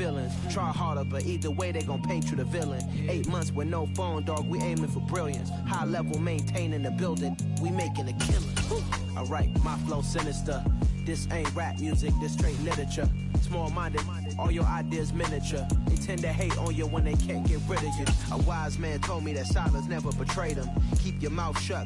feelings. Try harder, but either way they gon' paint you the villain. 8 months with no phone, dog, we aiming for brilliance. High level maintaining the building, we making a killing. Alright, my flow sinister. This ain't rap music, this straight literature. Small-minded, all your ideas miniature. They tend to hate on you when they can't get rid of you. A wise man told me that silence never betrayed him. Keep your mouth shut,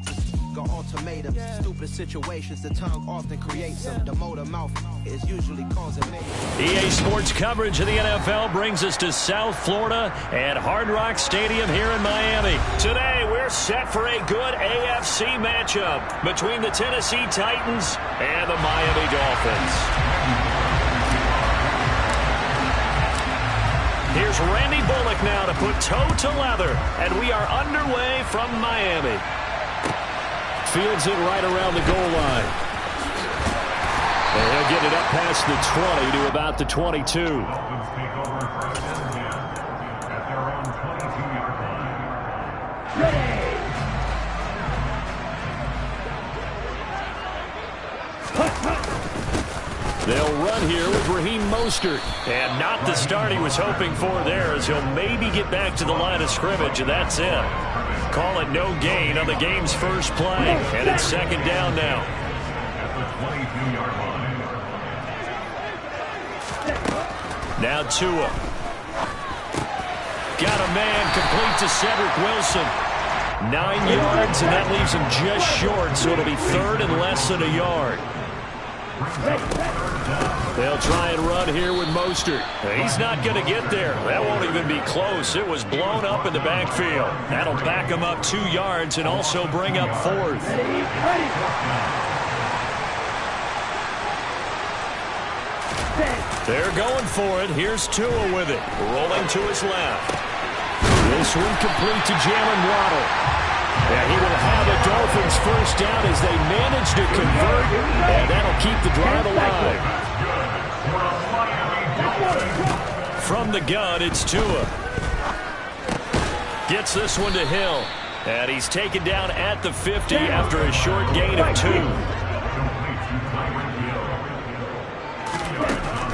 got ultimatums. Stupid situations, the tongue often creates them. The motor mouth is usually causing mayhem. EA Sports coverage of the NFL brings us to South Florida at Hard Rock Stadium here in Miami. Today, we're set for a good AFC matchup between the Tennessee Titans and the Miami Dolphins. Here's Randy Bullock now to put toe to leather, and we are underway from Miami. Fields it right around the goal line. And he'll get it up past the 20 to about the 22. They'll run here with Raheem Mostert. And not the start he was hoping for there, as he'll maybe get back to the line of scrimmage, and that's it. Call it no gain on the game's first play. And it's second down now. Now Tua. Got a man complete to Cedric Wilson. 9 yards, and that leaves him just short, so it'll be third and less than a yard. They'll try and run here with Mostert. He's not going to get there. That won't even be close. It was blown up in the backfield. That'll back him up 2 yards and also bring up fourth. They're going for it. Here's Tua with it. Rolling to his left. This one complete to Jalen Waddle. And he will have a Dolphins first down as they manage to convert, and that'll keep the drive alive. From the gun, it's Tua. Gets this one to Hill, and he's taken down at the 50 after a short gain of 2.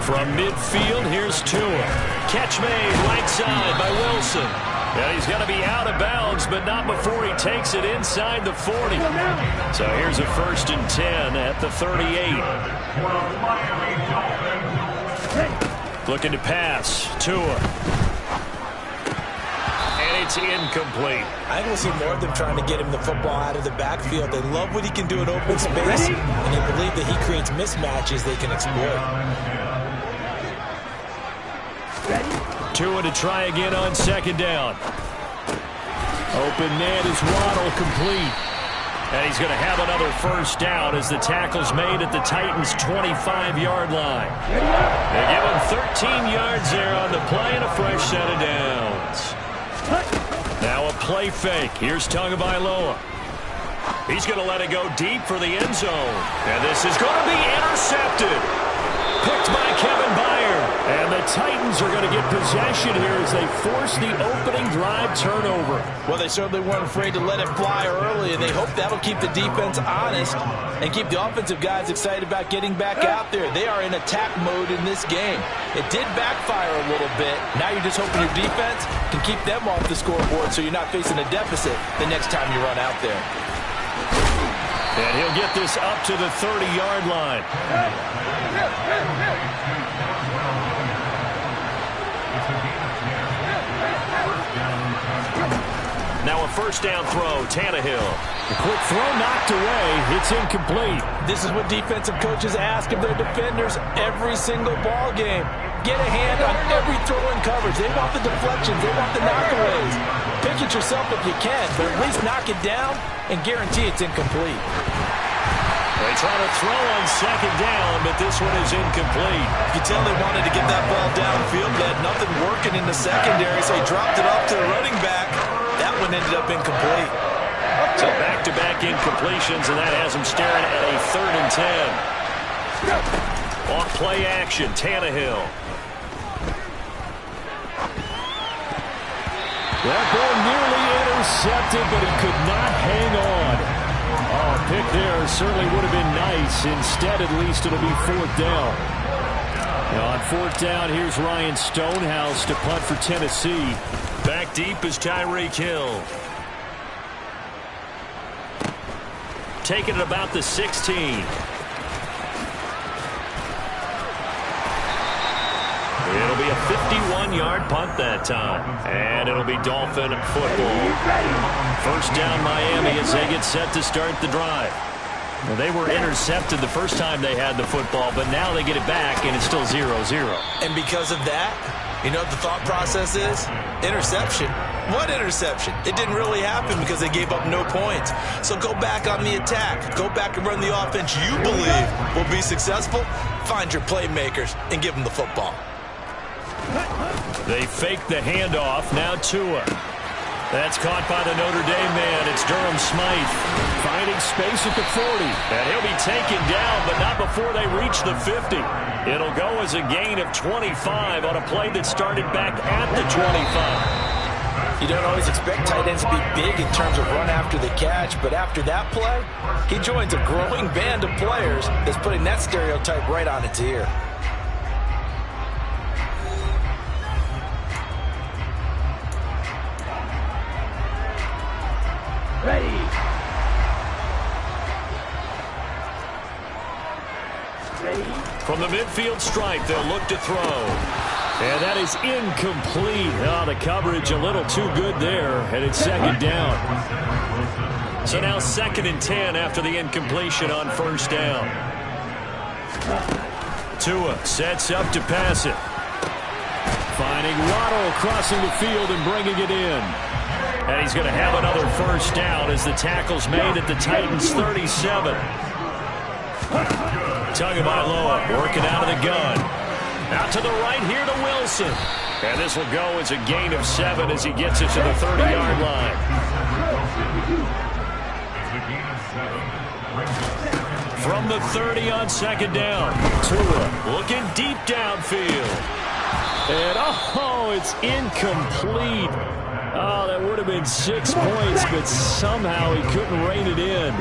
From midfield, here's Tua. Catch made right side by Wilson. And he's going to be out of bounds, but not before he takes it inside the 40. So here's a 1st and 10 at the 38. Looking to pass. Tua. And it's incomplete. I will see more of them trying to get him the football out of the backfield. They love what he can do in open space, and they believe that he creates mismatches they can exploit. Tua to try again on second down. Open man is Waddle, complete. And he's going to have another first down as the tackle's made at the Titans' 25-yard line. They give him 13 yards there on the play and a fresh set of downs. Now a play fake. Here's Tagovailoa. He's going to let it go deep for the end zone. And this is going to be intercepted. Picked by Kevin Byard. And the Titans are going to get possession here as they force the opening drive turnover. Well, they certainly weren't afraid to let it fly early, and they hope that'll keep the defense honest and keep the offensive guys excited about getting back out there. They are in attack mode in this game. It did backfire a little bit. Now you're just hoping your defense can keep them off the scoreboard so you're not facing a deficit the next time you run out there. And he'll get this up to the 30-yard line. Now a first down throw, Tannehill. The quick throw knocked away. It's incomplete. This is what defensive coaches ask of their defenders every single ball game. Get a hand on every throw in coverage. They want the deflections. They want the knockaways. Pick it yourself if you can, but at least knock it down and guarantee it's incomplete. They try to throw on second down, but this one is incomplete. You can tell they wanted to get that ball downfield, but had nothing working in the secondary, so he dropped it off to the running back. That one ended up incomplete. So back-to-back incompletions, and that has him staring at a 3rd and 10. Off play action, Tannehill. That ball nearly intercepted, but he could not hang on. Oh, pick there certainly would have been nice. Instead, at least, it'll be 4th down. Now on fourth down, here's Ryan Stonehouse to punt for Tennessee. Back deep is Tyreek Hill. Taking it about the 16. It'll be a 51-yard punt that time. And it'll be Dolphin football. First down Miami as they get set to start the drive. Well, they were intercepted the first time they had the football, but now they get it back, and it's still 0-0. And because of that, you know what the thought process is? Interception. What interception? It didn't really happen because they gave up no points. So go back on the attack. Go back and run the offense you believe will be successful. Find your playmakers and give them the football. They fake the handoff. Now Tua. That's caught by the Notre Dame man. It's Durham Smythe finding space at the 40. And he'll be taken down, but not before they reach the 50. It'll go as a gain of 25 on a play that started back at the 25. You don't always expect tight ends to be big in terms of run after the catch, but after that play, he joins a growing band of players that's putting that stereotype right on its ear. Ready. From the midfield stripe, they'll look to throw. And that is incomplete. Oh, the coverage a little too good there, and it's second down. So now 2nd and 10 after the incompletion on first down. Tua sets up to pass it. Finding Waddle crossing the field and bringing it in. And he's going to have another first down as the tackle's made at the Titans' 37. Tagovailoa working out of the gun. Out to the right here to Wilson. And this will go as a gain of 7 as he gets it to the 30-yard line. From the 30 on second down. Tua looking deep downfield. And it's incomplete. Oh, that would have been 6 points, but somehow he couldn't rein it in.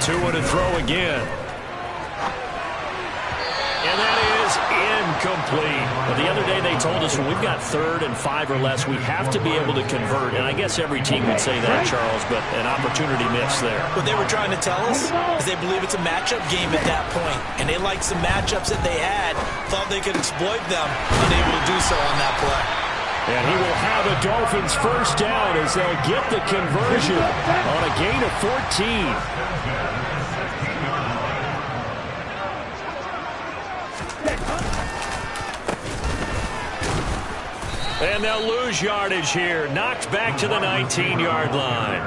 Tua to throw again. And that is incomplete. But the other day they told us when we've got 3rd and 5 or less, we have to be able to convert. And I guess every team would say that, Charles, but an opportunity missed there. What they were trying to tell us is they believe it's a matchup game at that point. And they liked some matchups that they had, thought they could exploit them, unable to do so on that play. And he will have a Dolphins first down as they'll get the conversion on a gain of 14. And they'll lose yardage here. Knocked back to the 19-yard line.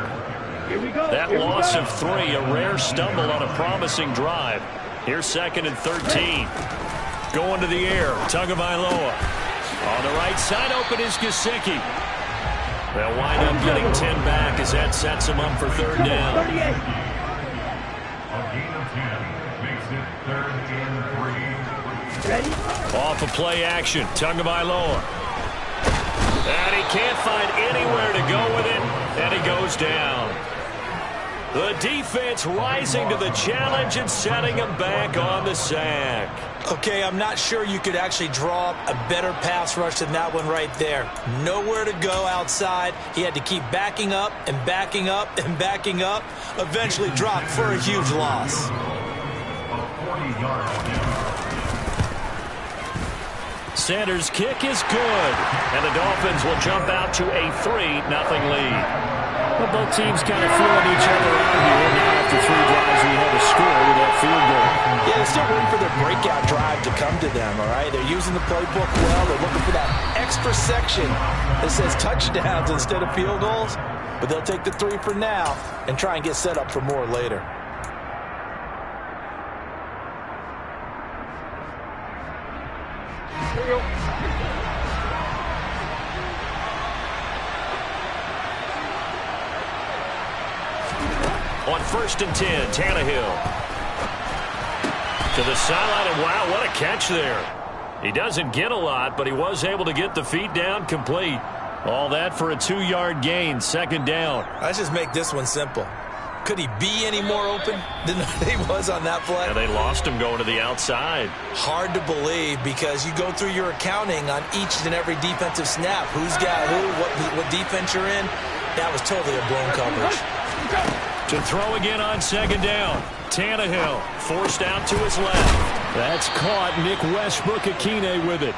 That loss of 3, a rare stumble on a promising drive. Here's 2nd and 13. Going to the air, Tagovailoa. On the right side, open is Gesicki. They'll wind up getting 10 back as that sets them up for 3rd down. A gain of 10 makes it 3rd and 3. Ready? Off of play action, Tagovailoa. And he can't find anywhere to go with it, and he goes down. The defense rising to the challenge and setting him back on the sack. Okay, I'm not sure you could actually draw up a better pass rush than that one right there. Nowhere to go outside. He had to keep backing up and backing up and backing up. Eventually dropped for a huge loss. Sanders' kick is good, and the Dolphins will jump out to a 3-0 lead. Well, both teams kind of feeling each other out here. Now after 3 drives, we have a score with that field goal. Yeah, they're still waiting for their breakout drive to come to them, all right? They're using the playbook well. They're looking for that extra section that says touchdowns instead of field goals. But they'll take the 3 for now and try and get set up for more later. On 1st and 10, Tannehill. To the sideline, and wow, what a catch there. He doesn't get a lot, but he was able to get the feet down complete. All that for a 2-yard gain, 2nd down. Let's just make this one simple. Could he be any more open than he was on that play? Yeah, they lost him going to the outside. Hard to believe because you go through your accounting on each and every defensive snap. Who's got who, what defense you're in. That was totally a blown coverage. To throw again on second down. Tannehill forced out to his left. That's caught. Nick Westbrook-Ikhine with it.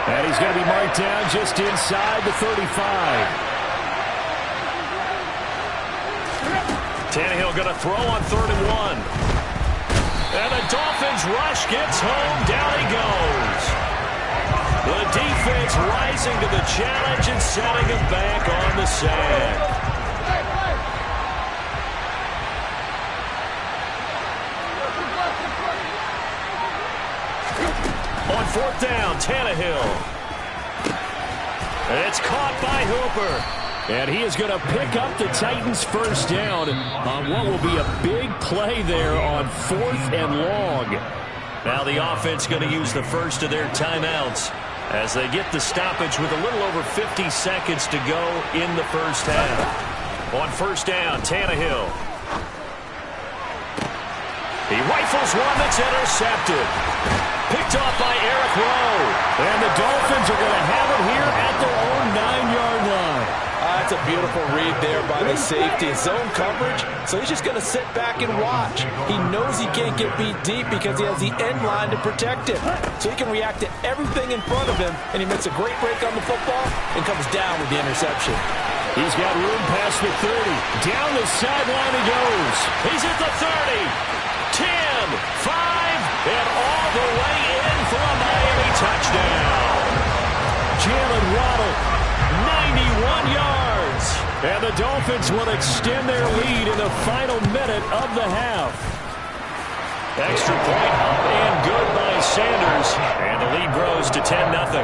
And he's going to be marked down just inside the 35. Tannehill going to throw on 3rd and 1. And the Dolphins rush gets home. Down he goes. The defense rising to the challenge and setting him back on the sand. On 4th down, Tannehill. It's caught by Hooper. And he is going to pick up the Titans' first down on what will be a big play there on 4th and long. Now the offense going to use the first of their timeouts as they get the stoppage with a little over 50 seconds to go in the first half. On 1st down, Tannehill. He rifles one that's intercepted. Picked off by Eric Rowe. And the Dolphins are going to have it here at their own 9-yard line. That's a beautiful read there by the safety. Zone coverage, so he's just going to sit back and watch. He knows he can't get beat deep because he has the end line to protect him. So he can react to everything in front of him, and he makes a great break on the football and comes down with the interception. He's got room past the 30. Down the sideline he goes. He's at the 30. 10, 5, and all the way in for a Miami touchdown. Jalen Waddle, 91 yards. And the Dolphins will extend their lead in the final minute of the half. Extra point up and good by Sanders. And the lead grows to 10-0.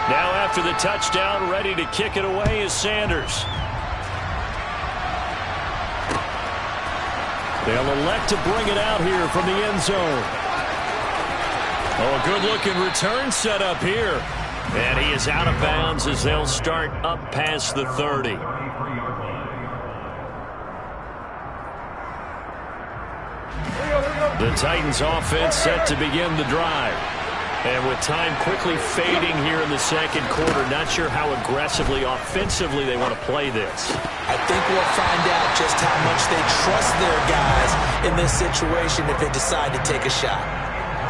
Now after the touchdown, ready to kick it away is Sanders. They'll elect to bring it out here from the end zone. Oh, a good-looking return set up here. And he is out of bounds as they'll start up past the 30. The Titans offense set to begin the drive. And with time quickly fading here in the second quarter, not sure how aggressively, offensively they want to play this. I think we'll find out just how much they trust their guys in this situation if they decide to take a shot.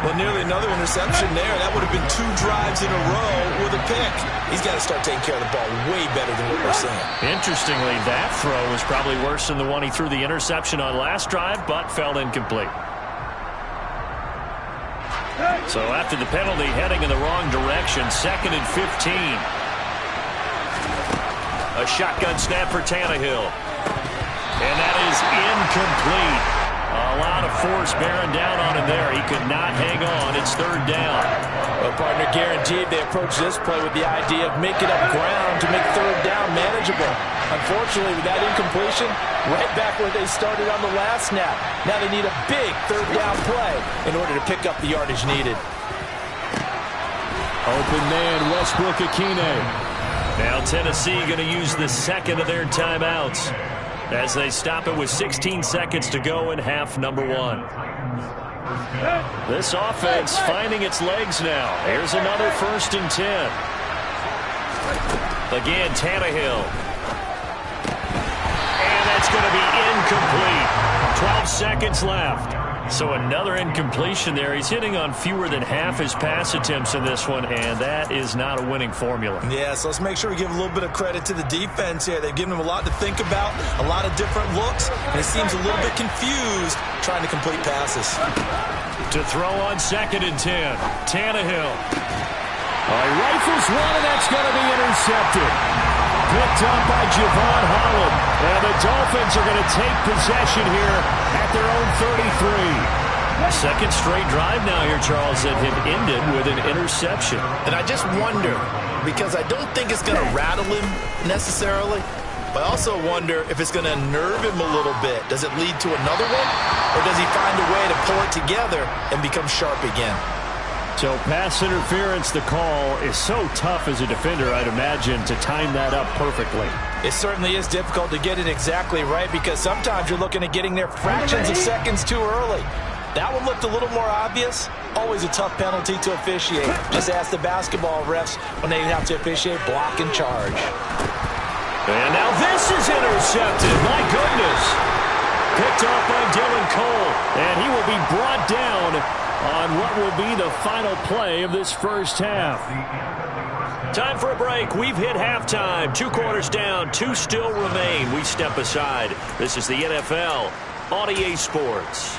Well, nearly another interception there. That would have been 2 drives in a row with a pick. He's got to start taking care of the ball way better than what we're seeing. Interestingly, that throw was probably worse than the one he threw the interception on last drive, but fell incomplete. So after the penalty, heading in the wrong direction, 2nd and 15. A shotgun snap for Tannehill. And that is incomplete. A lot of force bearing down on him there. He could not hang on. It's 3rd down. Well, partner, guaranteed they approach this play with the idea of making up ground to make 3rd down manageable. Unfortunately, with that incompletion, right back where they started on the last snap. Now they need a big 3rd down play in order to pick up the yardage needed. Open man, Westbrook-Ikhine. Now Tennessee going to use the 2nd of their timeouts as they stop it with 16 seconds to go in half number 1. This offense finding its legs now. Here's another 1st and 10. Again, Tannehill. And that's going to be incomplete. 12 seconds left. So another incompletion there. He's hitting on fewer than half his pass attempts in this one, and that is not a winning formula. Yeah, so let's make sure we give a little bit of credit to the defense here. They've given him a lot to think about, a lot of different looks, and he seems a little bit confused trying to complete passes. To throw on 2nd and 10, Tannehill. Rifles one, and that's going to be intercepted. Picked up by Javon Holland. And the Dolphins are going to take possession here at their own 33. Second straight drive now here, Charles, that have ended with an interception. And I just wonder, because I don't think it's going to rattle him necessarily, but I also wonder if it's going to nerve him a little bit. Does it lead to another one? Or does he find a way to pull it together and become sharp again? So pass interference, the call is so tough as a defender, I'd imagine, to time that up perfectly. It certainly is difficult to get it exactly right because sometimes you're looking at getting there fractions of seconds too early. That one looked a little more obvious. Always a tough penalty to officiate. Just ask the basketball refs when they have to officiate block and charge. And now this is intercepted. My goodness. Picked off by Dylan Cole. And he will be brought down on what will be the final play of this first half. Time for a break. We've hit halftime. 2 quarters down. 2 still remain. We step aside. This is the NFL on EA Sports.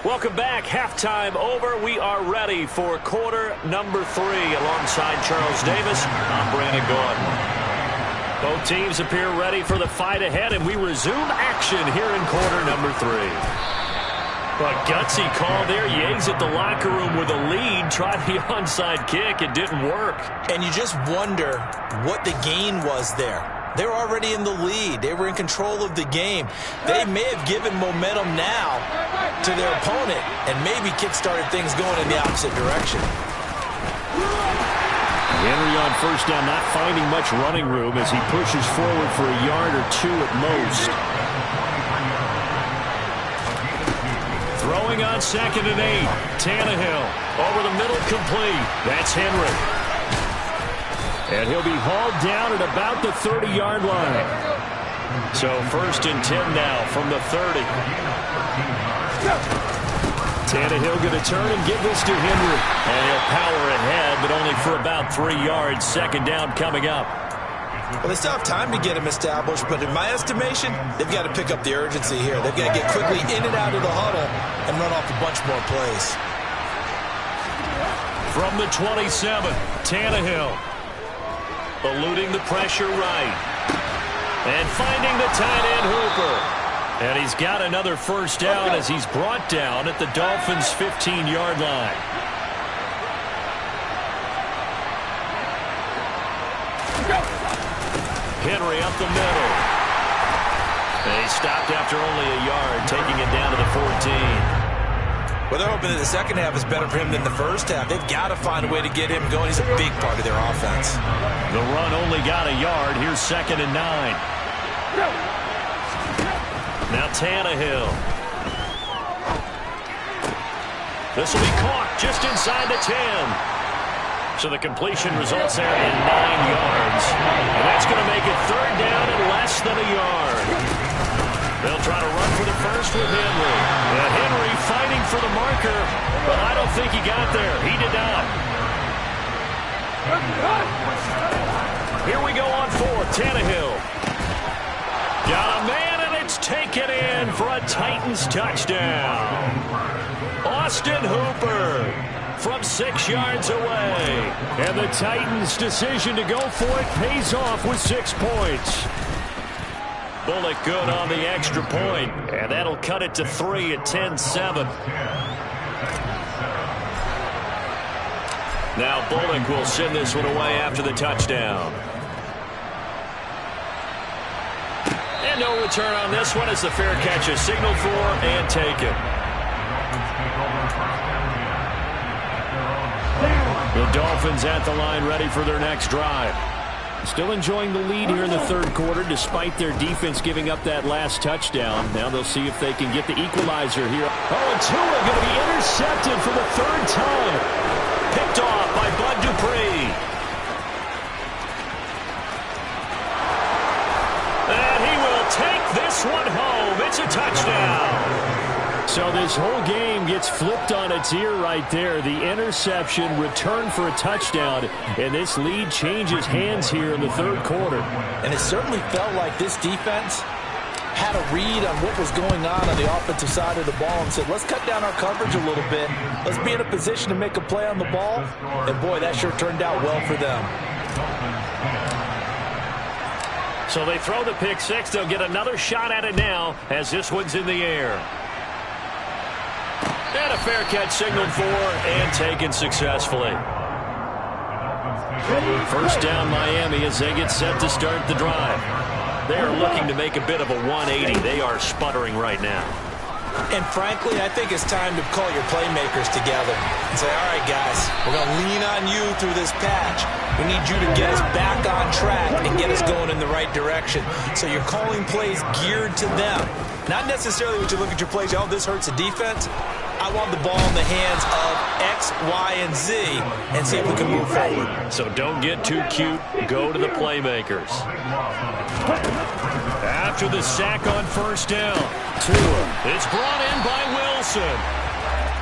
Welcome back. Halftime over. We are ready for quarter number 3. Alongside Charles Davis, I'm Brandon Gaudin. Both teams appear ready for the fight ahead, and we resume action here in quarter number 3. But gutsy call there. Yates at the locker room with a lead. Tried the onside kick. It didn't work. And you just wonder what the gain was there. They were already in the lead. They were in control of the game. They may have given momentum now to their opponent and maybe kick-started things going in the opposite direction. Henry on first down, not finding much running room as he pushes forward for a yard or 2 at most. Throwing on 2nd and 8. Tannehill over the middle, complete. That's Henry. And he'll be hauled down at about the 30-yard line. So 1st and 10 now from the 30. Tannehill going to turn and give this to Henry. And he'll power ahead, but only for about 3 yards. 2nd down coming up. Well, they still have time to get him established, but in my estimation, they've got to pick up the urgency here. They've got to get quickly in and out of the huddle and run off a bunch more plays. From the 27, Tannehill. Eluding the pressure right. And finding the tight end Hooper. And he's got another first down as he's brought down at the Dolphins' 15-yard line. Henry up the middle. And he stopped after only a yard, taking it down to the 14. Well, they're hoping that the second half is better for him than the first half. They've got to find a way to get him going. He's a big part of their offense. The run only got a yard. Here's 2nd and 9. Now Tannehill. This will be caught just inside the 10. So the completion results there in 9 yards. And that's going to make it 3rd down and less than a yard. They'll try to run for the first with Henry. And Henry fighting for the marker, but I don't think he got there. He did not. Here we go on 4th. Tannehill. Got a man, and it's taken in for a Titans touchdown. Austin Hooper from 6 yards away. And the Titans' decision to go for it pays off with 6 points. Bullock good on the extra point, and that'll cut it to 3 at 10-7. Now Bullock will send this one away after the touchdown. And no return on this one as the fair catch is signaled for and taken. The Dolphins at the line ready for their next drive. Still enjoying the lead here in the 3rd quarter despite their defense giving up that last touchdown. Now they'll see if they can get the equalizer here. Oh, and Tua going to be intercepted for the 3rd time. Picked off by Bud Dupree. And he will take this one home. It's a touchdown. So this whole game gets flipped on its ear right there. The interception, return for a touchdown, and this lead changes hands here in the 3rd quarter. And it certainly felt like this defense had a read on what was going on the offensive side of the ball and said, let's cut down our coverage a little bit. Let's be in a position to make a play on the ball. And, boy, that sure turned out well for them. So they throw the pick 6. They'll get another shot at it now as this one's in the air. And a fair catch signaled for and taken successfully. First down Miami as they get set to start the drive. They are looking to make a bit of a 180. They are sputtering right now. And frankly, I think it's time to call your playmakers together and say, all right, guys, we're going to lean on you through this patch. We need you to get us back on track and get us going in the right direction. So you're calling plays geared to them. Not necessarily when you look at your plays, oh, this hurts the defense. I want the ball in the hands of X, Y, and Z and see if we can move forward. So don't get too cute. Go to the playmakers. After the sack on first down, Tua. It's brought in by Wilson.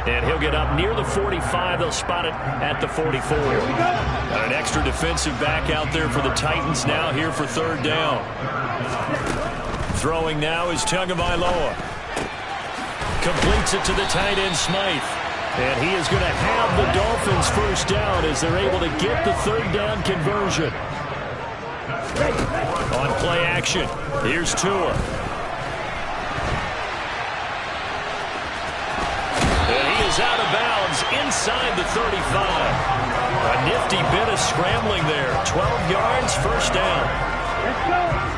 And he'll get up near the 45. They'll spot it at the 44. An extra defensive back out there for the Titans now here for third down. Throwing now is Tagovailoa. Completes it to the tight end, Smythe. And he is going to have the Dolphins first down as they're able to get the third down conversion. On play action, here's Tua. And he is out of bounds inside the 35. A nifty bit of scrambling there. 12 yards, first down. Let's go.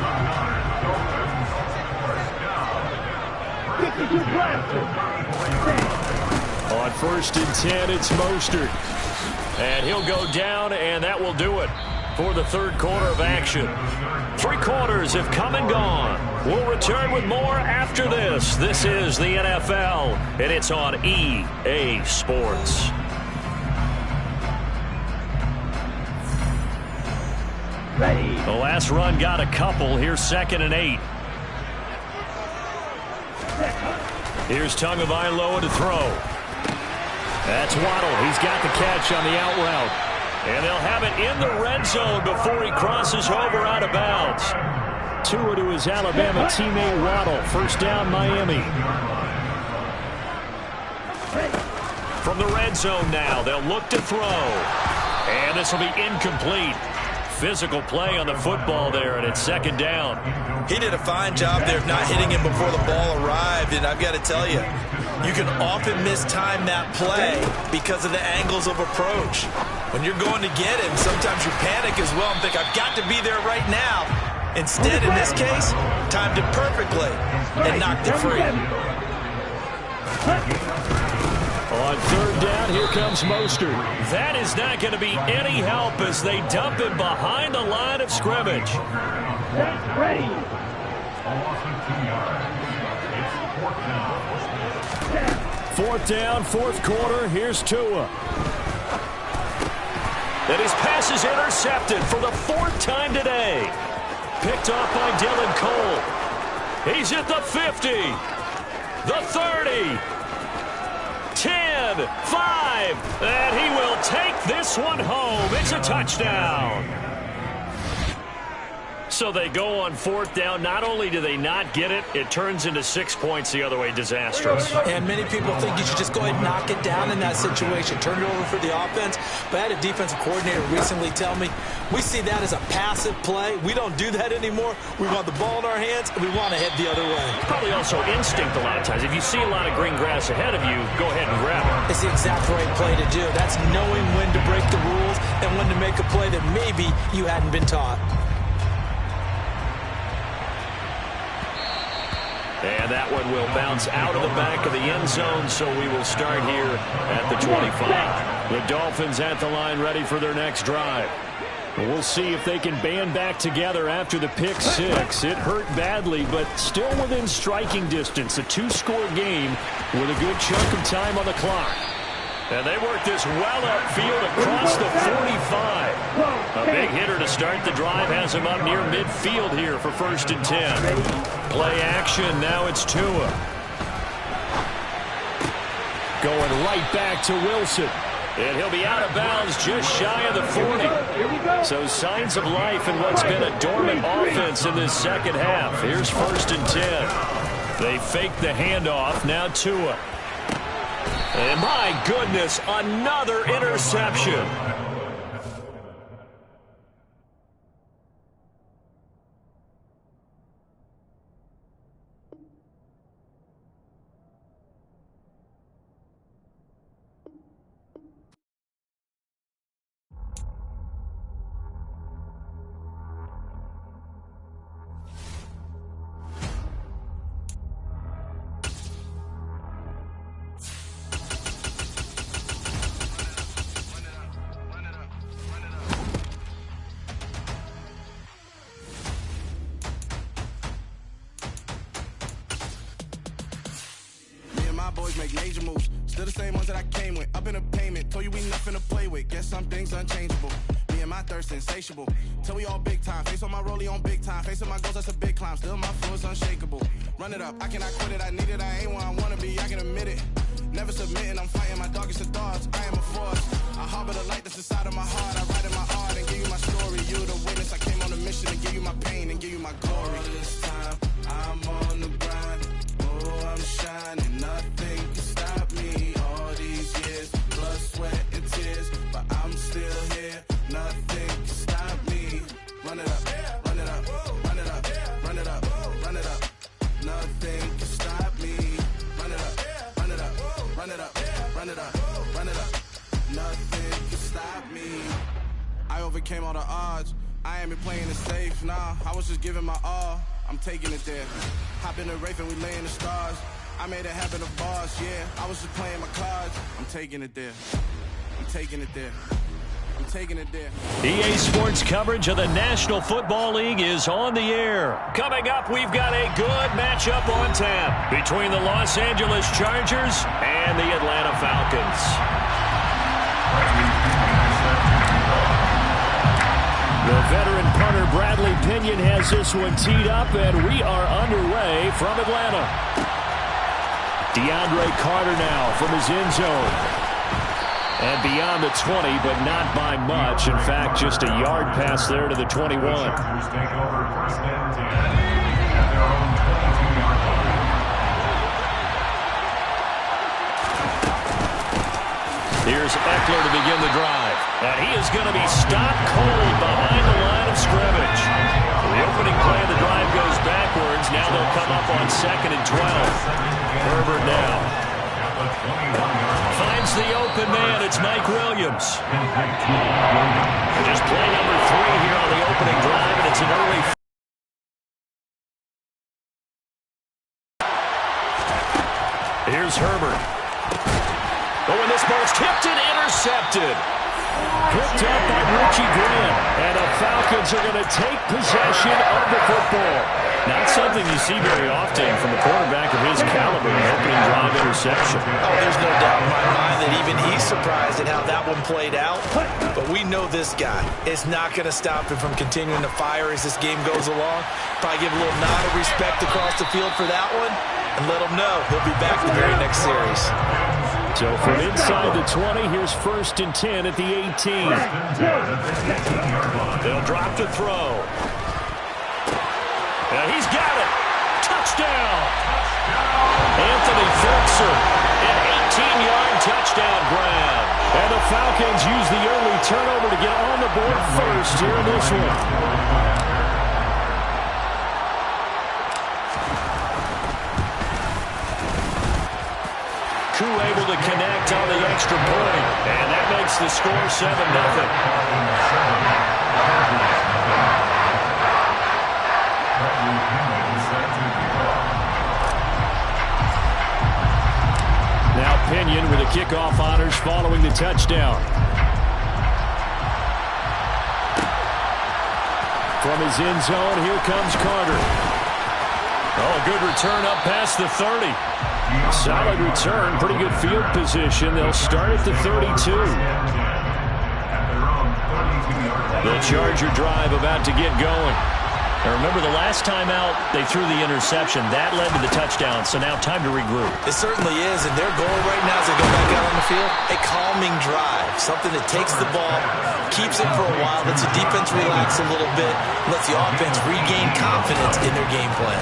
On first and 10, it's Mostert. And he'll go down, and that will do it for the third quarter of action. 3 quarters have come and gone. We'll return with more after this. This is the NFL, and it's on EA Sports. Ready. The last run got a couple. Here's 2nd and 8. Here's Tagovailoa to throw. That's Waddle. He's got the catch on the out route. And they'll have it in the red zone before he crosses over out of bounds. Tua to his Alabama teammate Waddle. First down, Miami. From the red zone now, they'll look to throw. And this will be incomplete. Physical play on the football there, and it's 2nd down. He did a fine job there of not hitting him before the ball arrived, and I've got to tell you, you can often mistime that play because of the angles of approach. When you're going to get him, sometimes you panic as well and think, I've got to be there right now. Instead, in this case, timed it perfectly and knocked it free. On third down, here comes Mostert. That is not going to be any help as they dump him behind the line of scrimmage. Ready. 4th down, 4th quarter. Here's Tua. And his pass is intercepted for the 4th time today. Picked off by Dylan Cole. He's at the 50, the 30, 10, 5, and he will take this one home. It's a touchdown. So they go on 4th down. Not only do they not get it, it turns into 6 points the other way. Disastrous. And many people think you should just go ahead and knock it down in that situation. Turn it over for the offense. But I had a defensive coordinator recently tell me, we see that as a passive play. We don't do that anymore. We want the ball in our hands, and we want to head the other way. Probably also instinct a lot of times. If you see a lot of green grass ahead of you, go ahead and grab it. It's the exact right play to do. That's knowing when to break the rules and when to make a play that maybe you hadn't been taught. And that one will bounce out of the back of the end zone, so we will start here at the 25. The Dolphins at the line ready for their next drive. We'll see if they can band back together after the pick 6. It hurt badly, but still within striking distance. A 2-score game with a good chunk of time on the clock. And they work this well upfield across the 45. A big hitter to start the drive has him up near midfield here for 1st and 10. Play action, now it's Tua. Going right back to Wilson. And he'll be out of bounds just shy of the 40. So signs of life in what's been a dormant offense in this second half. Here's 1st and 10. They fake the handoff, now Tua. And my goodness, another interception. my boys make major moves. Still the same ones that I came with. Up in a payment, told you we nothing to play with. Guess some things unchangeable. Me and my thirst insatiable. Till we all big time. Face on my rollie on big time. Face on my goals, that's a big climb. Still my flow is unshakable. Run it up, I cannot quit it. I need it, I ain't where I wanna be, I can admit it. Never submitting, I'm fighting my darkest of thoughts. I am a force. I harbor the light that's inside of my heart. I write in my art and give you my story. You the witness, I came on a mission to give you my pain and give you my glory. All this time, I'm on the grind. Oh, I'm shining, nothing can stop me. All these years, blood, sweat, and tears, but I'm still here. Nothing can stop me. Run it up, run it up, run it up, run it up, run it up. Nothing can stop me. Run it up, run it up, run it up, run it up, run it up. Nothing can stop me. I overcame all the odds. I ain't been playing it safe, nah. I was just giving my all. I'm taking it there. Hop in the Wraith and we lay in the stars. I made it happen to boss, yeah. I was just playing my cards. I'm taking it there. I'm taking it there. I'm taking it there. EA Sports coverage of the National Football League is on the air. Coming up, we've got a good matchup on tap between the Los Angeles Chargers and the Atlanta Falcons. The veteran punter Bradley Pinion has this one teed up, and we are underway from Atlanta. DeAndre Carter now from his end zone. And beyond the 20, but not by much. In fact, just a yard pass there to the 21. Here's Eckler to begin the drive. And he is going to be stopped cold behind the line of scrimmage. The opening play of the drive goes backwards. Now they'll come up on 2nd and 12. Herbert now finds the open man. It's Mike Williams. Just play number 3 here on the opening drive, and it's an early. Here's Herbert. Oh, and this ball's tipped and intercepted. Picked up by Richie Grant. And the Falcons are going to take possession of the football. Not something you see very often from a quarterback of his caliber, an opening drive interception. Oh, there's no doubt in my mind that even he's surprised at how that one played out. But we know this guy is not going to stop him from continuing to fire as this game goes along. Probably give a little nod of respect across the field for that one and let him know he'll be back the very next series. So from inside the 20, here's 1st and 10 at the 18. They'll drop to throw. And he's got it. Touchdown. Anthony Ferguson, an 18-yard touchdown grab. And the Falcons use the early turnover to get on the board first here in this one. Koo able to connect on the extra point. And that makes the score 7-0. Now Pinion with the kickoff honors following the touchdown. From his end zone, here comes Carter. Oh, a good return up past the 30. Solid return, pretty good field position. They'll start at the 32. The Charger drive about to get going. Now remember, the last time out, they threw the interception. That led to the touchdown, so now time to regroup. It certainly is, and their goal right now as they go back out on the field, a calming drive, something that takes the ball, keeps it for a while, lets the defense relax a little bit, lets the offense regain confidence in their game plan.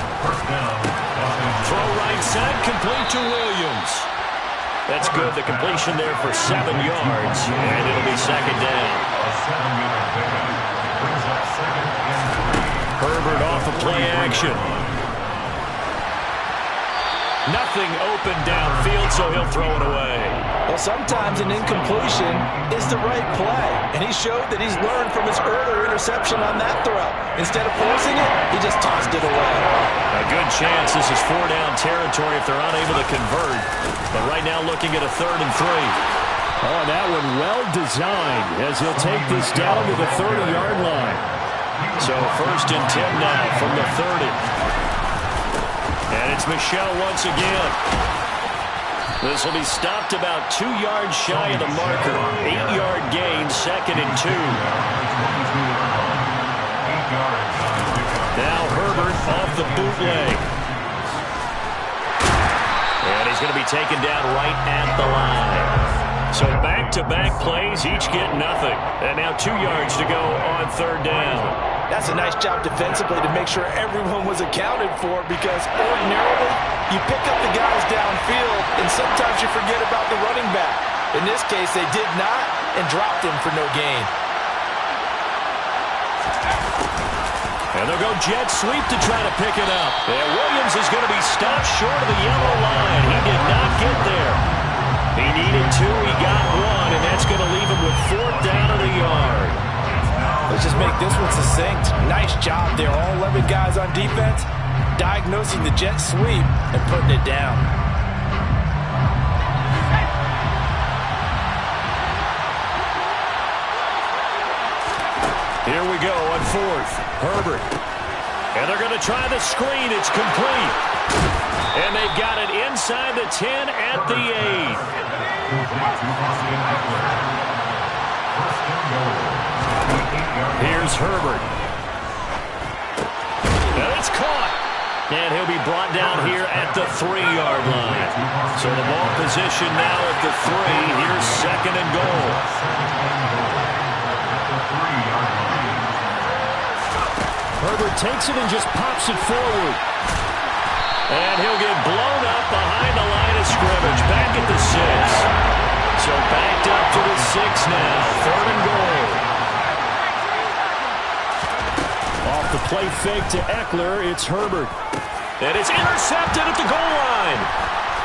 Throw right side, complete to Williams. That's good. The completion there for 7 yards, and it'll be 2nd down. Herbert off of play action. Nothing open downfield, so he'll throw it away. Well, sometimes an incompletion is the right play, and he showed that he's learned from his earlier interception on that throw. Instead of forcing it, he just tossed it away. A good chance this is 4-down territory if they're unable to convert. But right now looking at a 3rd and 3. Oh, that one well designed as he'll take this down to the 30-yard line. So 1st and 10 now from the 30. And it's Michel once again. This will be stopped about 2 yards shy of the marker. 8-yard gain, 2nd and 2. Now Herbert off the bootleg. And he's going to be taken down right at the line. So back-to-back plays, each get nothing. And now 2 yards to go on 3rd down. That's a nice job defensively to make sure everyone was accounted for, because ordinarily you pick up the guys downfield and sometimes you forget about the running back. In this case, they did not and dropped him for no gain. And they'll go jet sweep to try to pick it up. And Williams is going to be stopped short of the yellow line. He did not get there. He needed 2, he got 1, and that's going to leave him with 4th down of the yard. Let's just make this one succinct. Nice job there, all 11 guys on defense, diagnosing the jet sweep and putting it down. Here we go on 4th. Herbert. And they're going to try the screen. It's complete. And they've got it inside the 10 at the 8. Here's Herbert. And it's caught. And he'll be brought down here at the 3-yard line. So the ball position now at the 3. Here's 2nd and goal. Herbert takes it and just pops it forward. And he'll get blown up behind the line of scrimmage. Back at the 6. So backed up to the 6 now. 3rd and goal. Off the play fake to Eckler, it's Herbert. And it's intercepted at the goal line.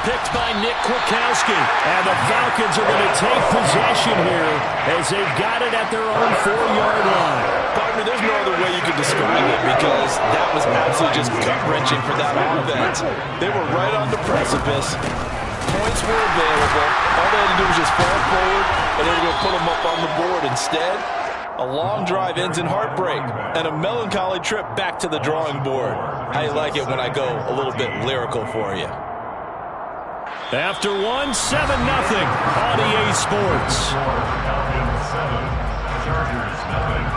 Picked by Nick Kwiatkowski. And the Falcons are going to take possession here as they've got it at their own 4-yard line. Partner, there's no other way you could describe it, because that was absolutely just gut-wrenching for that offense. They were right on the precipice. Points were available. All they had to do was just fall forward, and they were going to put them up on the board. Instead, a long drive ends in heartbreak and a melancholy trip back to the drawing board. How you like it when I go a little bit lyrical for you? After 1, 7-0 on EA Sports. Falcons 7, Chargers 0.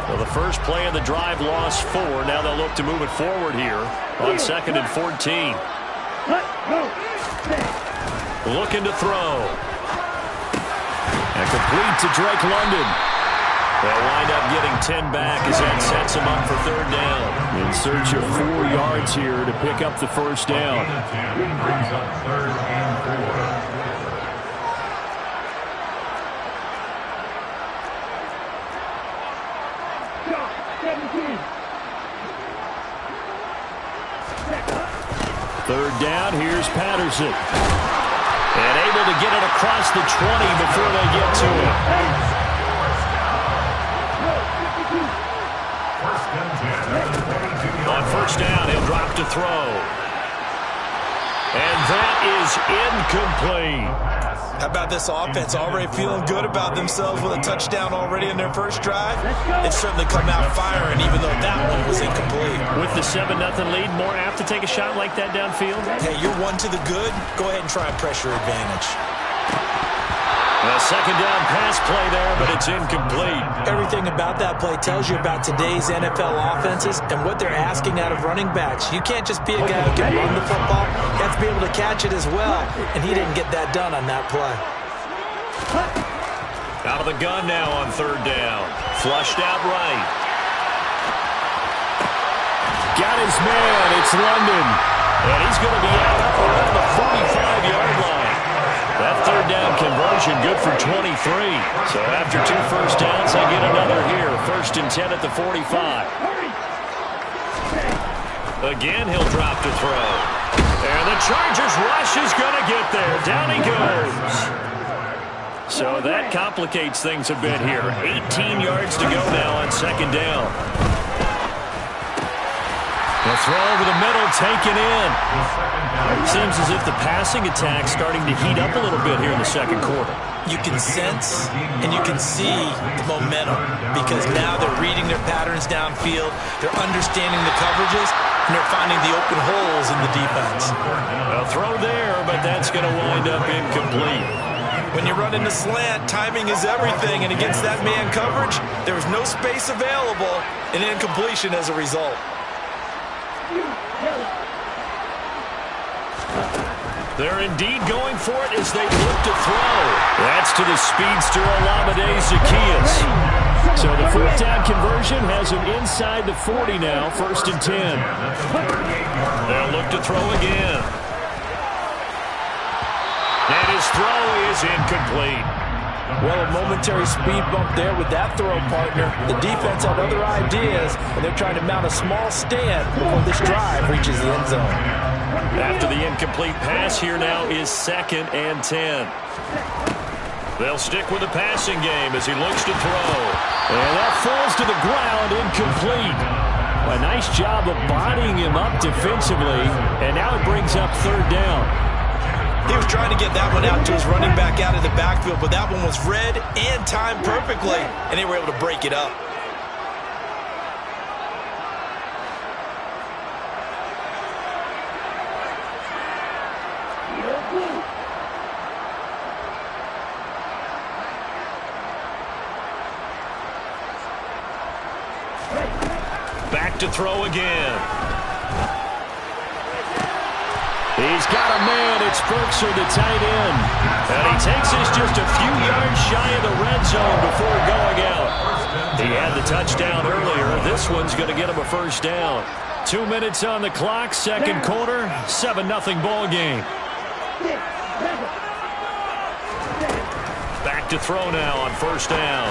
Well, the first play of the drive lost 4. Now they'll look to move it forward here on 2nd and 14. Looking to throw. And complete to Drake London. They'll wind up getting 10 back as that sets them up for 3rd down. In search of 4 yards here to pick up the first down. Brings up 3rd and 4. Third down, here's Patterson. And able to get it across the 20 before they get to it. On 1st down, he'll drop to throw. And that is incomplete. How about this offense already feeling good about themselves with a touchdown already in their first drive? It's certainly come out firing, even though that one was incomplete. With the 7-0 lead, more apt to take a shot like that downfield? Hey, you're 1 to the good. Go ahead and try a pressure advantage. A 2nd down pass play there, but it's incomplete. Everything about that play tells you about today's NFL offenses and what they're asking out of running backs. You can't just be a guy who can run the football. You have to be able to catch it as well, and he didn't get that done on that play. Out of the gun now on 3rd down. Flushed out right. Got his man. It's London. And he's going to be out up around the 45-yard line. That 3rd down conversion good for 23. So after 2 first downs, they get another here. 1st and 10 at the 45. Again, he'll drop to throw. And the Chargers rush is going to get there. Down he goes. So that complicates things a bit here. 18 yards to go now on 2nd down. The They'll throw over the middle, taken in. Seems as if the passing attack's starting to heat up a little bit here in the second quarter. You can sense and you can see the momentum because now they're reading their patterns downfield, they're understanding the coverages, and they're finding the open holes in the defense. A throw there, but that's going to wind up incomplete. When you run into slant, timing is everything, and against that man coverage, there's no space available, and incompletion as a result. They're indeed going for it as they look to throw. That's to the speedster Olamide Zaccheaus. So the fourth down conversion has him inside the 40 now, 1st and 10. They'll look to throw again. And his throw is incomplete. Well, a momentary speed bump there with that throw, partner. The defense had other ideas, and they're trying to mount a small stand before this drive reaches the end zone. After the incomplete pass, here now is 2nd and 10. They'll stick with the passing game as he looks to throw. And that falls to the ground, incomplete. A nice job of bodying him up defensively, and now it brings up 3rd down. He was trying to get that one out to his running back out of the backfield, but that one was read and timed perfectly, and they were able to break it up. Back to throw again. He's got a man. It's Firkser, the tight end. And he takes us just a few yards shy of the red zone before going out. He had the touchdown earlier. This one's going to get him a 1st down. 2 minutes on the clock, second quarter, 7-0 ball game. Back to throw now on 1st down.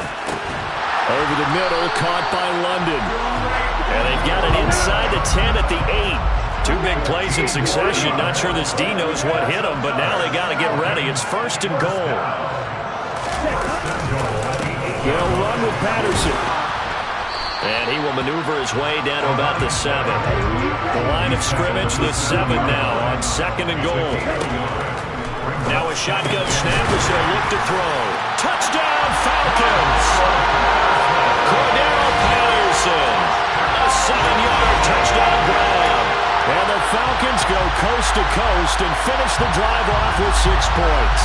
Over the middle, caught by London. And they've got it inside the 10 at the 8. 2 big plays in succession. Not sure this D knows what hit him, but now they got to get ready. It's 1st and goal. They'll run with Patterson. And he will maneuver his way down to about the 7. The line of scrimmage, the 7 now on 2nd and goal. Now a shotgun snap as they'll look to throw. Touchdown, Falcons! Cordero Patterson. A 7-yard touchdown grab. And the Falcons go coast to coast and finish the drive off with 6 points.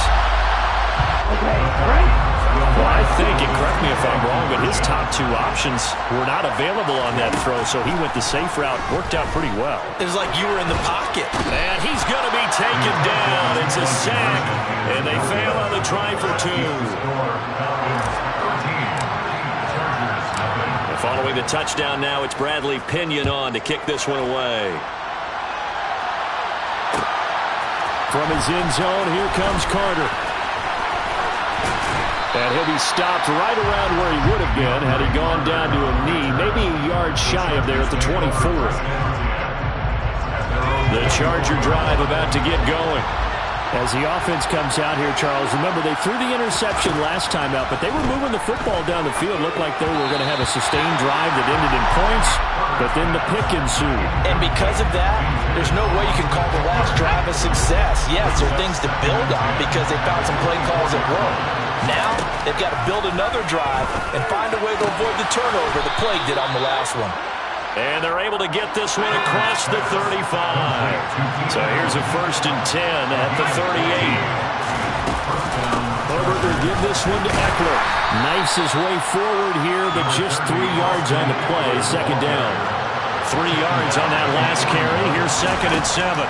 Well, I think, and correct me if I'm wrong, but his top 2 options were not available on that throw, so he went the safe route. Worked out pretty well. It was like you were in the pocket. And he's going to be taken down. It's a sack, and they fail on the try for 2. Following the touchdown now, it's Bradley Pinion on to kick this one away. From his end zone, here comes Carter. And he'll be stopped right around where he would have been had he gone down to a knee, maybe a yard shy of there at the 24. The Charger drive about to get going. As the offense comes out here, Charles, remember they threw the interception last time out, but they were moving the football down the field. Looked like they were going to have a sustained drive that ended in points, but then the pick ensued. And because of that, there's no way you can call the last drive a success. Yes, there are things to build on because they found some play calls that work. Now, they've got to build another drive and find a way to avoid the turnover that plagued it on the last one. And they're able to get this one across the 35. So here's a 1st and 10 at the 38. Herbert will give this one to Eckler. Knifes his way forward here, but just 3 yards on the play. 2nd down. 3 yards on that last carry. Here's 2nd and 7.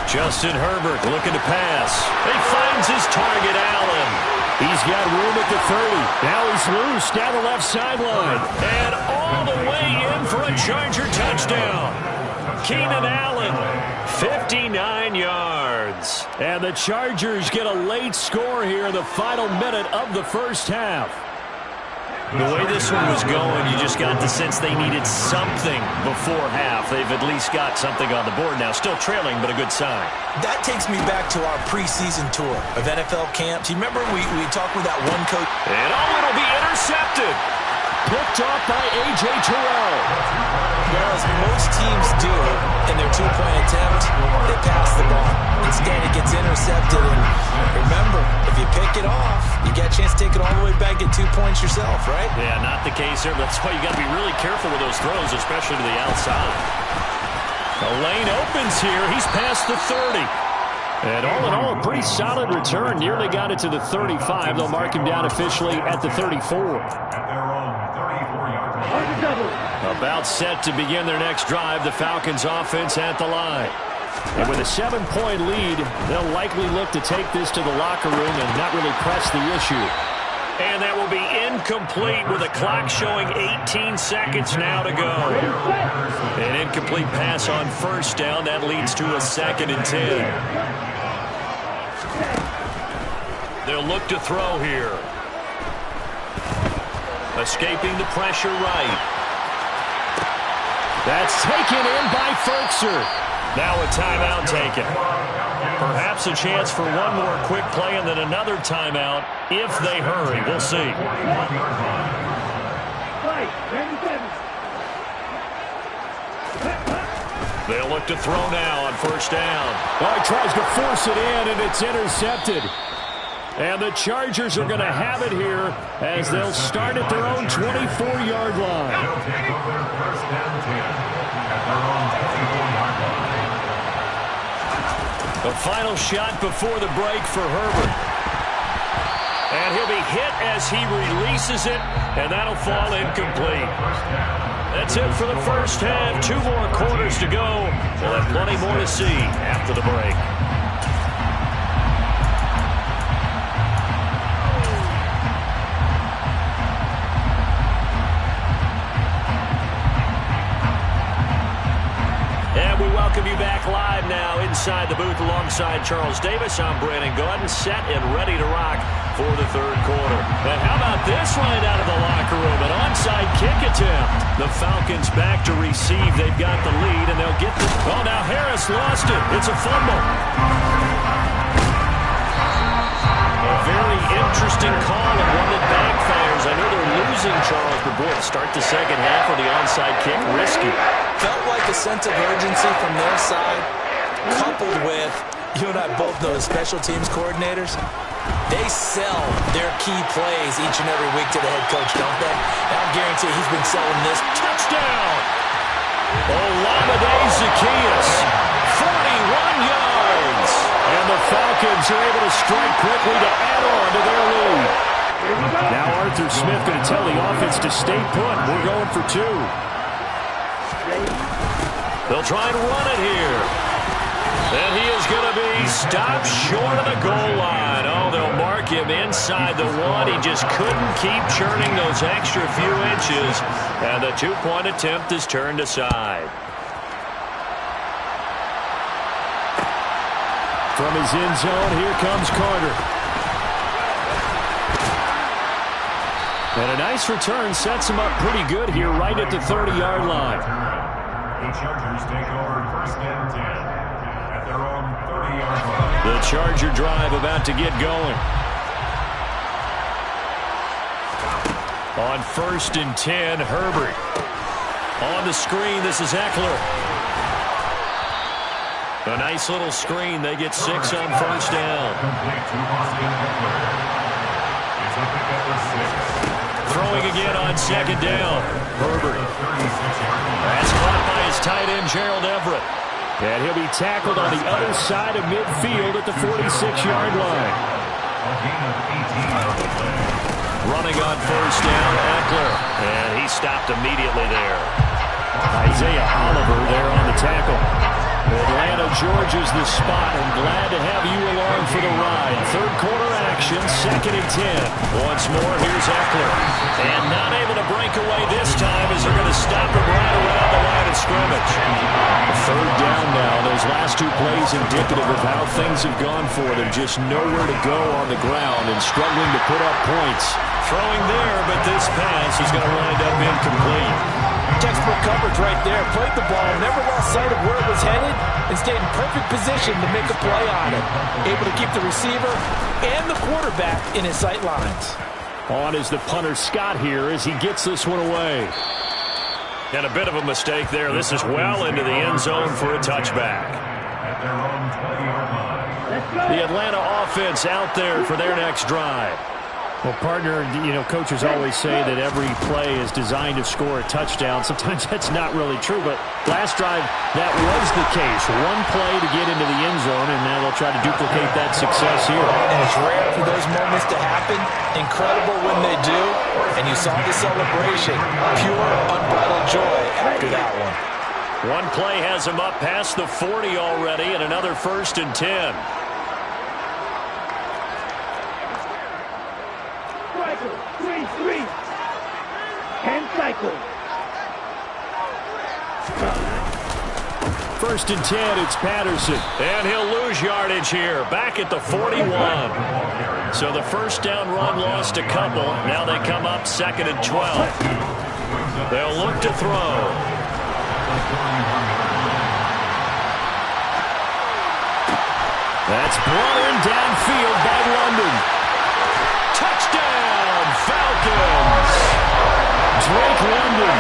Justin Herbert looking to pass. He finds his target, Allen. He's got room at the 30. Now he's loose down the left sideline. And all the way in for a Charger touchdown. Keenan Allen, 59 yards. And the Chargers get a late score here in the final minute of the 1st half. The way this one was going, you just got the sense they needed something before half. They've at least got something on the board now. Still trailing, but a good sign. That takes me back to our preseason tour of NFL camps. You remember we talked with that one coach? And it'll be intercepted. Picked off by A.J. Terrell. Well, as most teams do in their two-point attempt, they pass the ball. Instead, it gets intercepted. And remember, if you pick it off, you get a chance to take it all the way back, get 2 points yourself, right? Yeah, not the case there. That's why you got to be really careful with those throws, especially to the outside. The lane opens here. He's past the 30. And all in all, a pretty solid return. Nearly got it to the 35. They'll mark him down officially at the 34. At their own 34-yard line. About set to begin their next drive. The Falcons offense at the line. And with a 7-point lead, they'll likely look to take this to the locker room and not really press the issue. And that will be incomplete with a clock showing 18 seconds now to go. An incomplete pass on first down. That leads to a 2nd and 10. They'll look to throw here. Escaping the pressure right. That's taken in by Ferkser. Now a timeout taken. Perhaps a chance for one more quick play and then another timeout if they hurry. We'll see. They'll look to throw now on first down. Oh, he tries to force it in, and it's intercepted. And the Chargers are going to have it here as they'll start at their own 24-yard line. They'll take over first down 10 at their own 24-yard line. The final shot before the break for Herbert. And he'll be hit as he releases it, and that'll fall incomplete. That's it for the first half. 2 more quarters to go. We'll have plenty more to see after the break. Welcome you back live now inside the booth alongside Charles Davis. I'm Brandon Gaudin, set and ready to rock for the third quarter. And how about this right out of the locker room? An onside kick attempt. The Falcons back to receive. They've got the lead, and they'll get the... Oh, now Harris lost it. It's a fumble. A very interesting call and one that backfires. I know they're losing Charles, but boy, to start the second half with the onside kick, risky. Felt like a sense of urgency from their side, coupled with, you and I both know, the special teams coordinators, they sell their key plays each and every week to the head coach, don't they? And I guarantee he's been selling this. Touchdown! Olamide Zaccheaus, 41 yards. And the Falcons are able to strike quickly to add on to their lead. Now Arthur Smith going to tell the offense to stay put. We're going for 2. They'll try and run it here. And he is going to be stopped short of the goal line. Oh, they'll mark him inside the 1. He just couldn't keep churning those extra few inches. And the 2-point attempt is turned aside. From his end zone, here comes Carter. And a nice return sets him up pretty good here right at the 30-yard line. The Chargers take over first down 10 at their own 30-yard line. The Charger drive about to get going. On first and 10, Herbert. On the screen, this is Eckler. A nice little screen. They get 6 on first down. Complete to Austin Eckler. It's up at 6. Throwing again on second down. Herbert. That's caught by his tight end, Gerald Everett. And he'll be tackled on the other side of midfield at the 46-yard line. Running on first down, Eckler. And he stopped immediately there. Isaiah Oliver there on the tackle. Atlanta, Georgia's the spot. I'm glad to have you along for the ride. Third quarter action, 2nd and 10. Once more, here's Eckler. And not able to break away this time as they're going to stop him right around the line of scrimmage. Third down now. Those last 2 plays indicative of how things have gone for them. Just nowhere to go on the ground and struggling to put up points. Throwing there, but this pass is going to wind up incomplete. Textbook coverage right there. Played the ball, never lost sight of where it was headed, and stayed in perfect position to make a play on it. Able to keep the receiver and the quarterback in his sight lines. On is the punter Scott here as he gets this one away. And a bit of a mistake there. This is well into the end zone for a touchback. At their own 20-yard line. Let's go. The Atlanta offense out there for their next drive. Well, partner, coaches always say that every play is designed to score a touchdown. Sometimes that's not really true, but last drive, that was the case. One play to get into the end zone, and now they'll try to duplicate that success here. And it's rare for those moments to happen. Incredible when they do. And you saw the celebration. Pure, unbridled joy after that one. One play has him up past the 40 already, and another 1st and 10. Cycle. 3-3. 10 cycles. 1st and 10, it's Patterson. And he'll lose yardage here, back at the 41. So the first down run lost a couple. Now they come up 2nd and 12. They'll look to throw. That's brought in downfield by London. Touchdown, Falcons! Drake London,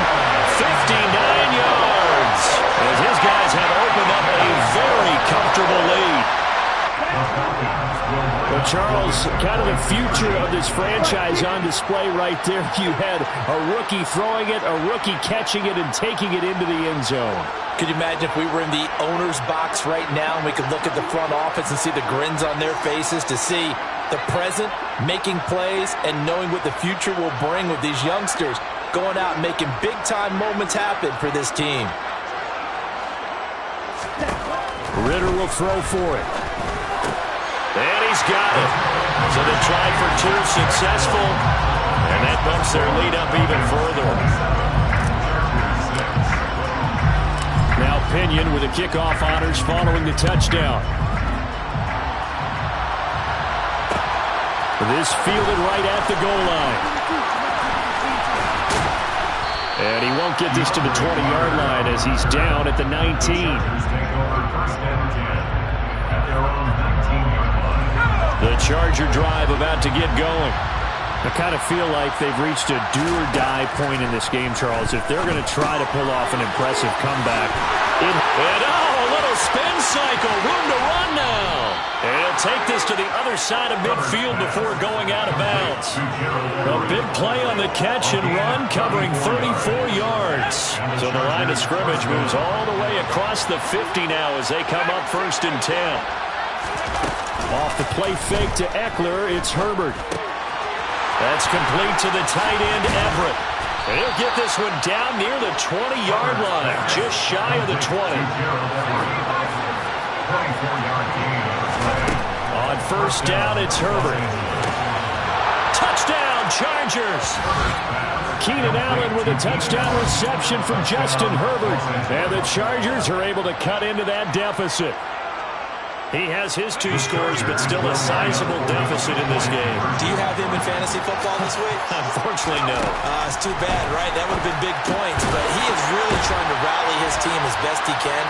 59 yards. As his guys have opened up a very comfortable lead. Well, Charles, kind of the future of this franchise on display right there. You had a rookie throwing it, a rookie catching it, and taking it into the end zone. Could you imagine if we were in the owner's box right now and we could look at the front office and see the grins on their faces, to see the present making plays and knowing what the future will bring with these youngsters going out and making big-time moments happen for this team. Ritter will throw for it. And he's got it. So they tried for 2, successful. And that bumps their lead up even further. Now Pinion with the kickoff honors following the touchdown. This fielded right at the goal line. And he won't get this to the 20-yard line as he's down at the 19. Take over 1st and 10 at their own 19-yard line. The Charger drive about to get going. I kind of feel like they've reached a do-or-die point in this game, Charles. If they're going to try to pull off an impressive comeback. And a little spin cycle. Room to run now. And he'll take this to the other side of midfield before going out of bounds. A big play on the catch and run, covering 34 yards. So the line of scrimmage moves all the way across the 50 now as they come up 1st and 10. Off the play fake to Eckler, it's Herbert. That's complete to the tight end, Everett. And he'll get this one down near the 20-yard line, just shy of the 20. On 1st down, it's Herbert. Touchdown, Chargers! Keenan Allen with a touchdown reception from Justin Herbert. And the Chargers are able to cut into that deficit. He has his 2 scores, but still a sizable deficit in this game. Do you have him in fantasy football this week? Unfortunately, no. It's too bad, right? That would have been big points, but he is really trying to rally his team as best he can.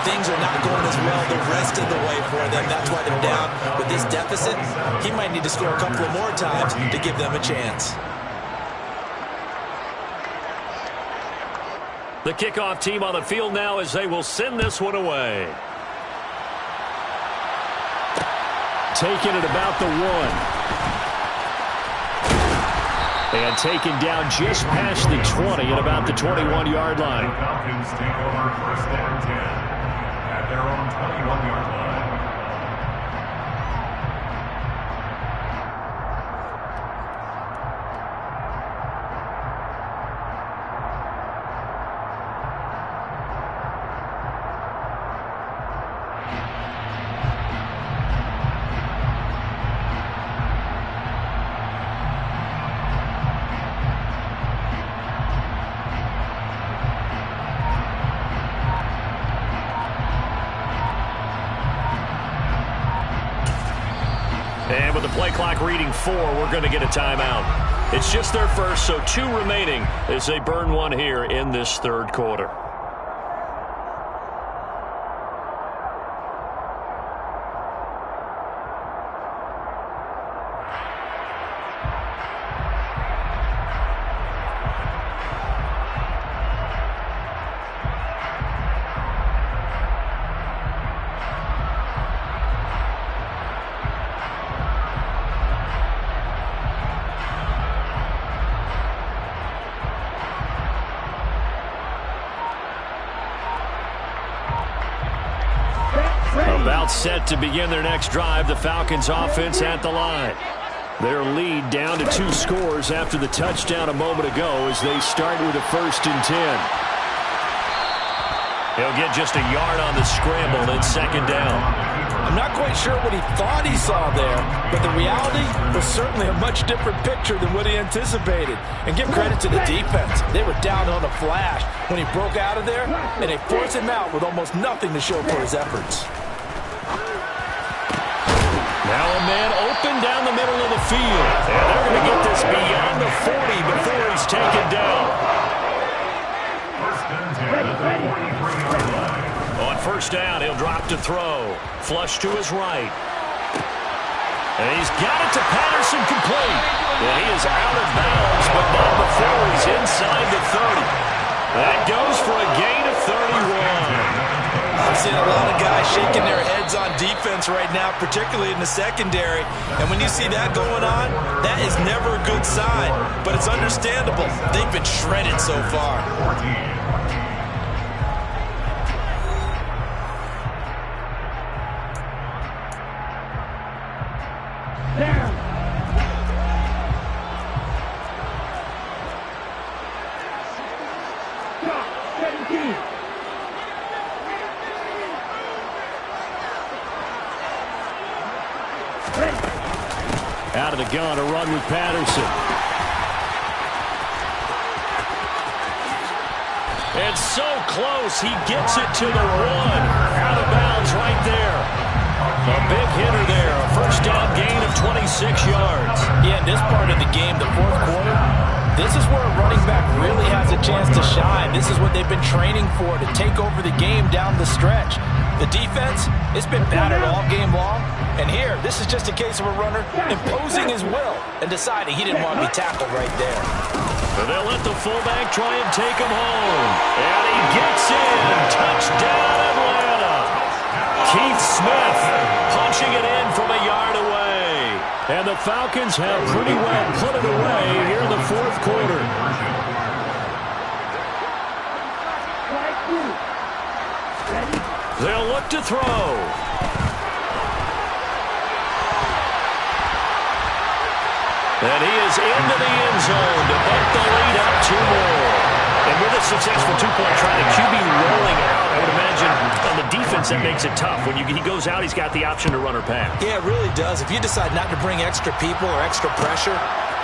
Things are not going as well the rest of the way for them. That's why they're down with this deficit. He might need to score a couple of more times to give them a chance. The kickoff team on the field now as they will send this one away. Taken at about the 1. And taken down just past the 20 at about the 21-yard line. The Falcons take over 1st and 10 at their own 21-yard line. And with the play clock reading 4, we're going to get a timeout. It's just their first, so 2 remaining as they burn one here in this 3rd quarter. It's set to begin their next drive. The Falcons offense at the line. Their lead down to 2 scores after the touchdown a moment ago as they start with a 1st and 10. He'll get just a yard on the scramble in 2nd down. I'm not quite sure what he thought he saw there, but the reality was certainly a much different picture than what he anticipated. And give credit to the defense. They were down on a flash when he broke out of there, and they forced him out with almost nothing to show for his efforts. Now a man open down the middle of the field. And they're going to get this beyond the 40 before he's taken down. On 1st down, he'll drop to throw. Flush to his right. And he's got it to Patterson complete. And he is out of bounds, but not before he's inside the 30. That goes for a gain of 31. I'm seeing a lot of guys shaking their heads on defense right now, particularly in the secondary. And when you see that going on, that is never a good sign. But it's understandable. They've been shredded so far. Out of the gun, a run with Patterson. It's so close, he gets it to the 1. Out of bounds right there. A big hitter there, a 1st down gain of 26 yards. Yeah, in this part of the game, the 4th quarter, this is where a running back really has a chance to shine. This is what they've been training for, to take over the game down the stretch. The defense, it's been battered all game long. And here, this is just a case of a runner imposing his will and deciding he didn't want to be tackled right there. So they'll let the fullback try and take him home. And he gets in. Touchdown, Atlanta. Keith Smith punching it in from a yard away. And the Falcons have pretty well put it away here in the 4th quarter. They'll look to throw. And he is into the end zone to bump the lead up 2 more. And with a successful 2-point try, the QB rolling out, I would imagine on the defense that makes it tough. When he goes out, he's got the option to run or pass. Yeah, it really does. If you decide not to bring extra people or extra pressure,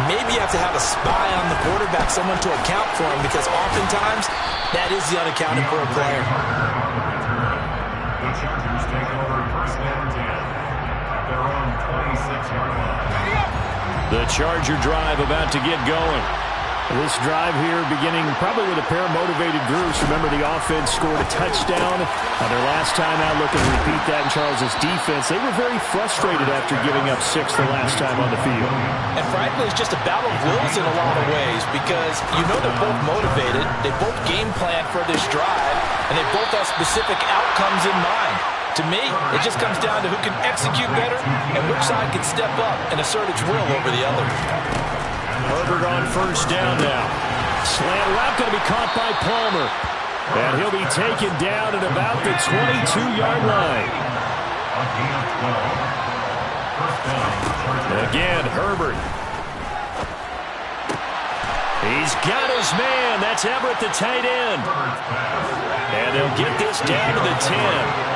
maybe you have to have a spy on the quarterback, someone to account for him, because oftentimes that is the unaccounted for a player. The Chargers take over 1st and 10 at their own 26-yard line. The Charger drive about to get going. This drive here beginning probably with a pair of motivated groups. Remember, the offense scored a touchdown on their last time out. Looking to repeat that in Charles' defense. They were very frustrated after giving up 6 the last time on the field. And frankly, it's just a battle of wills in a lot of ways, because you know they're both motivated. They both game plan for this drive, and they both have specific outcomes in mind. To me, it just comes down to who can execute better and which side can step up and assert its will over the other. Herbert on 1st down now. Slant route going to be caught by Palmer. And he'll be taken down at about the 22-yard line. Again, Herbert. He's got his man. That's Everett, the tight end. And they'll get this down to the 10.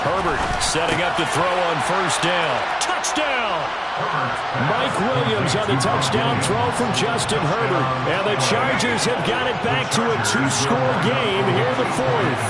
Herbert setting up to throw on 1st down. Touchdown! Mike Williams on the touchdown throw from Justin Herbert. And the Chargers have got it back to a 2-score game here in the 4th.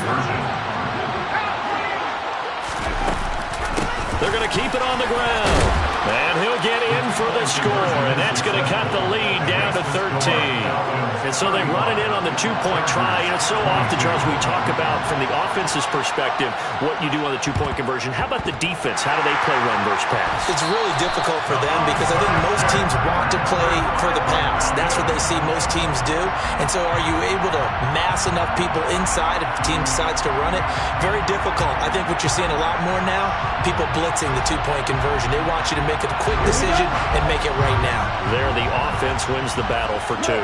They're going to keep it on the ground. And he'll get in for the score. And that's going to cut the lead down to 13. And so they run it in on the 2-point try. You know, so often, Charles, we talk about from the offense's perspective what you do on the 2-point conversion. How about the defense? How do they play run versus pass? It's really difficult for them because I think most teams want to play for the pass. That's what they see most teams do. And so are you able to mass enough people inside if the team decides to run it? Very difficult. I think what you're seeing a lot more now, people blitzing the 2-point conversion. They want you to make a quick decision and make it right now. There, the offense wins the battle for 2.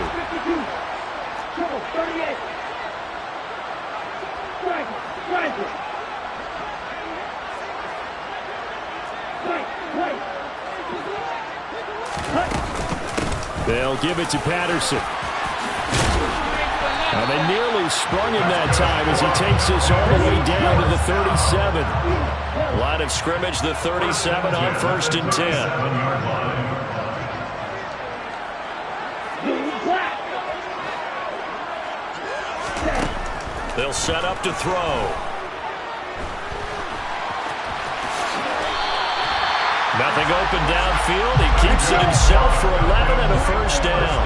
striker. They'll give it to Patterson. And they nearly sprung him that time as he takes this all the way down to the 37. Line of scrimmage, the 37 on 1st and 10. They'll set up to throw. Nothing open downfield. He keeps it himself for 11 and a first down.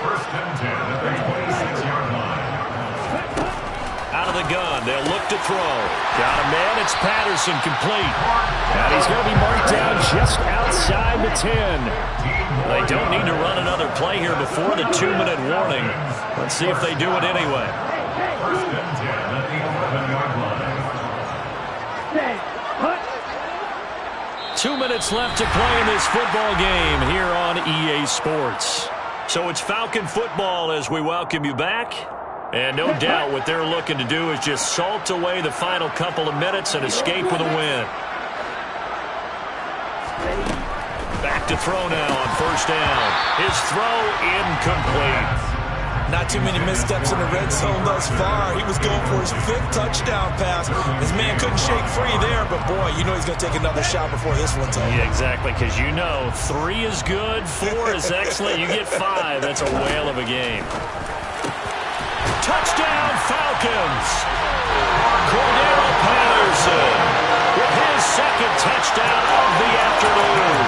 1st and 10 at the 26-yard line. Out of the gun, they'll look to throw. Got a man, it's Patterson, complete. And he's going to be marked down just outside the 10. They don't need to run another play here before the 2-minute warning. Let's see if they do it anyway. 1st and 10 at the 11-yard line. 2 minutes left to play in this football game here on EA Sports. So it's Falcon football as we welcome you back. And no doubt what they're looking to do is just salt away the final couple of minutes and escape with a win. Back to throw now on 1st down. His throw incomplete. Not too many missteps in the red zone thus far. He was going for his 5th touchdown pass. His man couldn't shake free there, but boy, you know he's going to take another shot before this one's over. Yeah, exactly, because you know 3 is good, 4 is excellent. You get 5, that's a whale of a game. Touchdown, Falcons! Cordell Patterson with his 2nd touchdown of the afternoon.